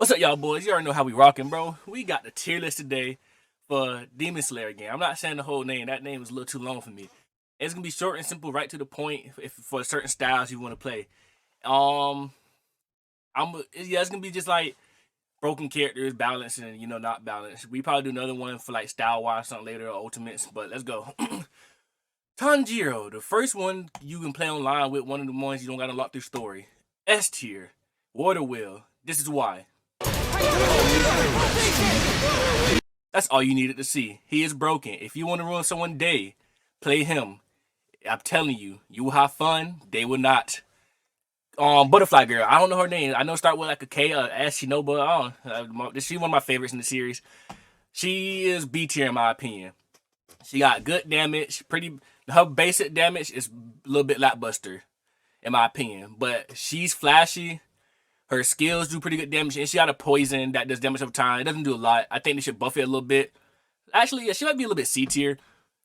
What's up, y'all boys? You already know how we rocking, bro. We got the tier list today for Demon Slayer game. I'm not saying the whole name. That name is a little too long for me. It's gonna be short and simple, right to the point. If for certain styles you want to play, um, it's gonna be just like broken characters, balanced and not balanced. We probably do another one for like style wise something later or ultimates. But let's go. Tanjiro, the first one you can play online with, one of the ones you don't gotta unlock through story. S tier, Water Wheel. This is why. That's all you needed to see. He is broken. If you want to ruin someone's day, play him. I'm telling you, you will have fun. They will not. Butterfly Girl. I don't know her name. I know start with like a K or S Shinobu. She's one of my favorites in the series. She is B tier in my opinion. She got good damage. Her basic damage is a little bit lackluster in my opinion, but she's flashy. Her skills do pretty good damage, and she got a poison that does damage over time. It doesn't do a lot. I think they should buff it a little bit. Actually, yeah, she might be a little bit C tier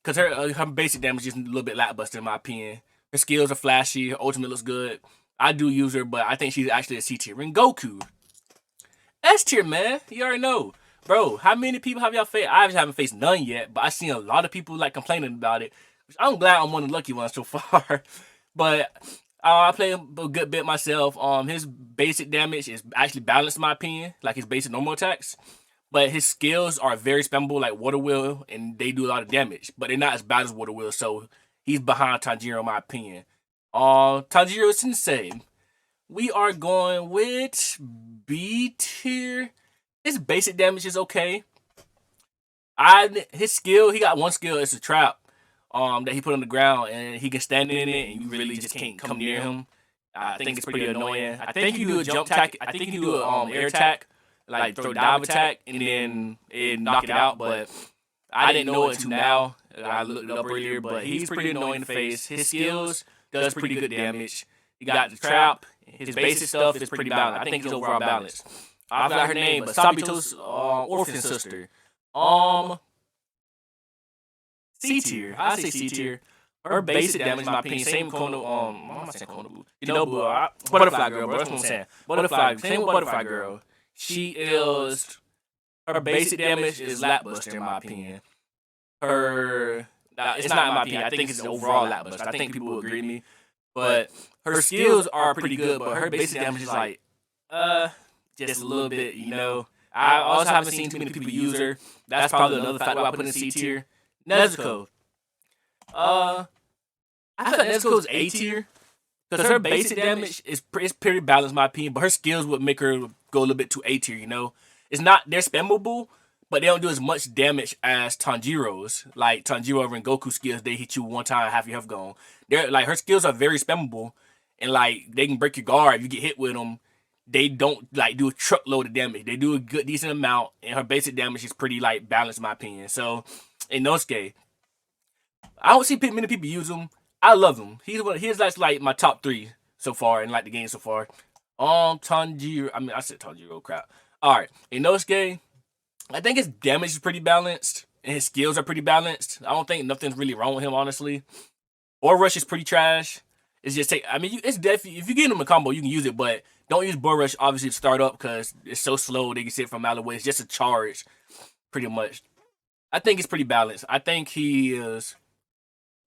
because her basic damage is a little bit lackluster in my opinion. Her skills are flashy. Her ultimate looks good. I do use her, but I think she's actually a C tier. Rengoku, S tier, man. You already know, bro. How many people have y'all faced? I haven't faced none yet, but I've seen a lot of people like complaining about it. I'm glad I'm one of the lucky ones so far. But I play a good bit myself. His basic damage is actually balanced in my opinion, like his basic normal attacks. But his skills are very spammable, like Water Wheel, and they do a lot of damage. But they're not as bad as Water Wheel, so he's behind Tanjiro in my opinion. Tanjiro Sensei, we are going with B tier. His basic damage is okay. His skill, he got one skill. It's a trap. That he put on the ground and he can stand in it and you really just can't come near him. I think it's pretty annoying. I think you do a jump attack. I think you do a air attack, like throw dive attack and then knock it out. But I didn't know it until now. I looked it up earlier, but he's pretty annoying in the face. His skills does pretty good damage. He got the trap. His basic stuff is pretty balanced. I think he's overall balanced. I forgot her name, but Sabito's orphan sister. C tier. I say C tier. Her basic damage, in my opinion, same Kono. What am I saying? Kono. Butterfly Girl, bro. That's what I'm saying. Butterfly. Same with Butterfly Girl. She is. Her basic damage is lackluster, in my opinion. It's not in my opinion. I think it's overall lackluster. I think people will agree with me. But her skills are pretty good, but her basic damage is like, just a little bit, I also haven't seen too many people use her. That's probably another factor why I put in C tier. Nezuko. I thought Nezuko's A tier because her basic damage is pretty balanced in my opinion, but her skills would make her go a little bit to A tier. It's not they're spammable, but they don't do as much damage as Tanjiro's. Like Tanjiro and Rengoku skills, they hit you one time, half your health gone. They're like her skills are very spammable, and like they can break your guard if you get hit with them. They don't like do a truckload of damage. They do a good decent amount, and her basic damage is pretty like balanced in my opinion. So. Inosuke, I don't see many people use him. I love him. He's like my top 3 so far in like the game so far. Tanjiro. I said Tanjiro. Crap. All right, Inosuke. I think his damage is pretty balanced and his skills are pretty balanced. I don't think nothing's really wrong with him honestly. Or Rush is pretty trash. It's just it's definitely if you get him a combo you can use it, but don't use Boy Rush obviously to start up because it's so slow they can sit from out of the way. It's just a charge, pretty much. I think it's pretty balanced. I think he is,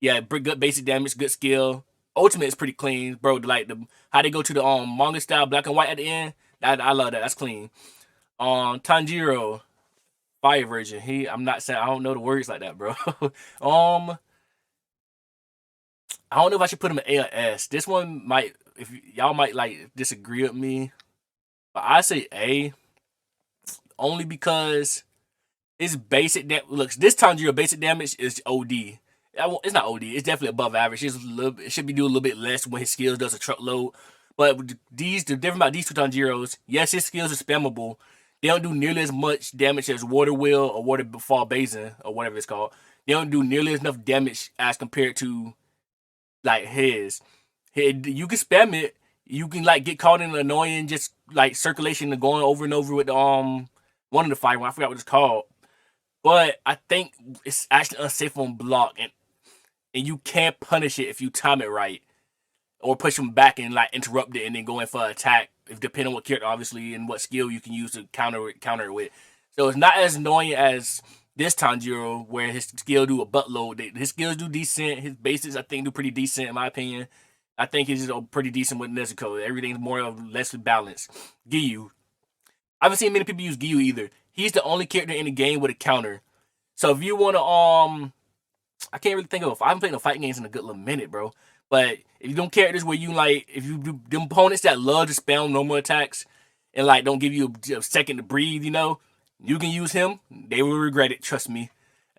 good basic damage, good skill. Ultimate is pretty clean, bro. Like how they go to the manga style black and white at the end. I love that. That's clean. Tanjiro, fire version. I'm not saying I don't know the words like that, bro. I don't know if I should put him in A or S. This one might, if y'all might like disagree with me, but I say A, only because. His basic looks. This Tanjiro basic damage is OD. It's not OD. It's definitely above average. It should be doing a little bit less when his skills does a truckload. But the difference about these two Tanjiros, yes, his skills are spammable. They don't do nearly as much damage as Water Wheel or Waterfall Basin or whatever it's called. They don't do nearly enough damage as compared to like his. You can spam it. You can like get caught in an annoying just like circulation and going over and over with the one of the fire one. I forgot what it's called. But I think it's actually unsafe on block, and you can't punish it if you time it right. or push him back and like interrupt it and then go in for an attack. If depending on what character, obviously, and what skill you can use to counter it with. So it's not as annoying as this Tanjiro, where his skill do a buttload. His skills do decent. His basics, I think, do pretty decent in my opinion. I think he's pretty decent with Nezuko. Everything's more or less balanced. Giyu, I haven't seen many people use Giyu either. He's the only character in the game with a counter. So if you want to, I can't really think of. I haven't played no fighting games in a good little minute, bro. But if you don't characters where you like, if you do them opponents that love to spam normal attacks and like don't give you a second to breathe, you know, you can use him. They will regret it. Trust me.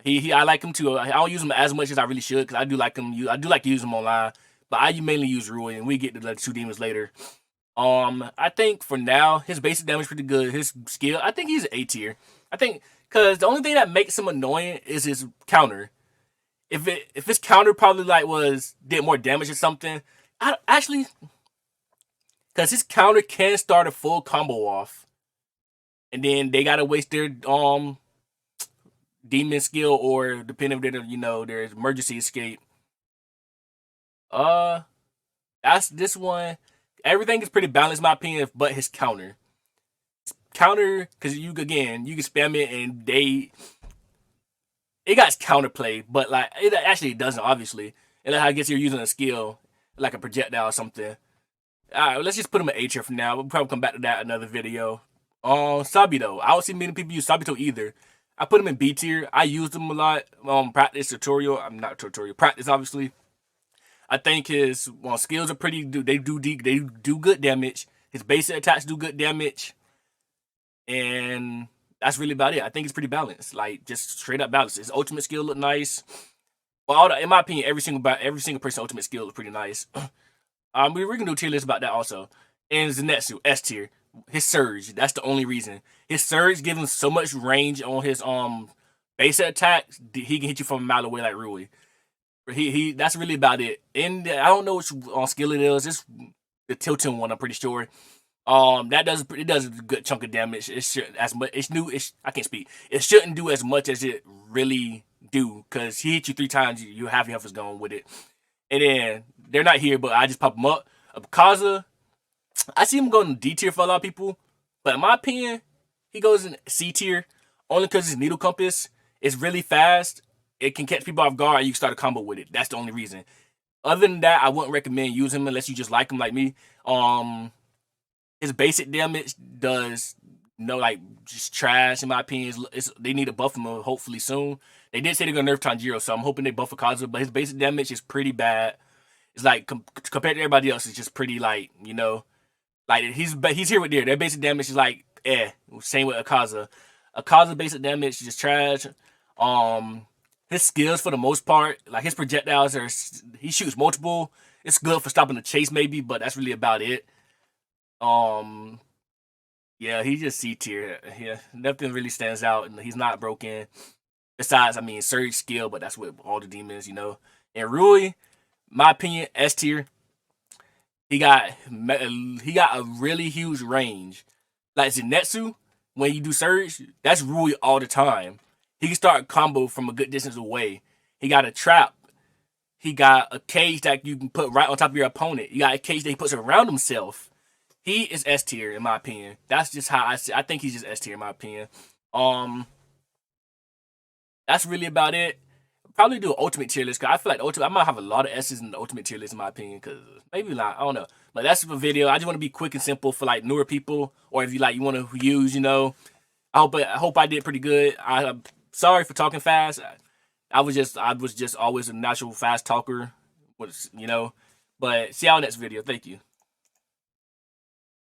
I like him too. I don't use him as much as I really should because I do like him. I do like to use him online, but I mainly use Rui, and we get to the two demons later. I think for now his basic damage is pretty good. His skill, I think he's an A tier. I think because the only thing that makes him annoying is his counter. If his counter probably like did more damage or something, actually, because his counter can start a full combo off, and then they gotta waste their demon skill or depending if their emergency escape. That's this one. Everything is pretty balanced in my opinion, but his counter, because you can spam it and it got counterplay, but like it actually doesn't, obviously. And I guess you're using a skill like a projectile or something. Alright, let's just put him in A tier for now. We'll probably come back to that in another video. Sabito. I don't see many people use Sabito either. I put him in B tier. I used him a lot. Practice, obviously. I think his skills are pretty. They do good damage. His basic attacks do good damage, and that's really about it. I think it's pretty balanced, like just straight up balanced. His ultimate skill look nice. Well, in my opinion, every single person's ultimate skill is pretty nice. We're gonna do a tier list about that also. And Zenitsu, S tier. His surge, that's the only reason. His surge gives him so much range on his basic attacks. He can hit you from a mile away like Rui. He that's really about it. And I don't know which skill it is. It's the tilting one, I'm pretty sure. It does a good chunk of damage. It should as much. I can't speak. It shouldn't do as much as it really do because he hit you 3 times. You half your health is gone with it. And then they're not here, but I just pop them up. Kaza, I see him going to D tier for a lot of people, but in my opinion, he goes in C tier only because his needle compass is really fast. It can catch people off guard and you can start a combo with it. That's the only reason. Other than that, I wouldn't recommend using him unless you just like him like me. His basic damage does just trash in my opinion. They need to buff him hopefully soon. They did say they're gonna nerf Tanjiro, so I'm hoping they buff Akaza, but his basic damage is pretty bad. It's like compared to everybody else, it's just pretty like he's here with their basic damage is like same with Akaza. Akaza basic damage is just trash. His skills for the most part, like his projectiles he shoots multiple. It's good for stopping the chase maybe, but that's really about it. Yeah, he's just C tier. Yeah, nothing really stands out, and he's not broken. Besides, surge skill, but that's with all the demons, And Rui, my opinion, S tier. He got a really huge range. Like Zenitsu, when you do surge, that's Rui all the time. He can start a combo from a good distance away. He got a trap. He got a cage that you can put right on top of your opponent. You got a cage that he puts around himself. He is S tier in my opinion. That's just how I see. I think he's just S tier in my opinion. That's really about it. Probably do an ultimate tier list because I feel like I might have a lot of S's in the ultimate tier list in my opinion. Because maybe not, I don't know. But that's the video. I just want to be quick and simple for like newer people, or if you want to use, I hope I did pretty good. I'm sorry for talking fast. I was just always a natural fast talker, but see y'all next video. Thank you.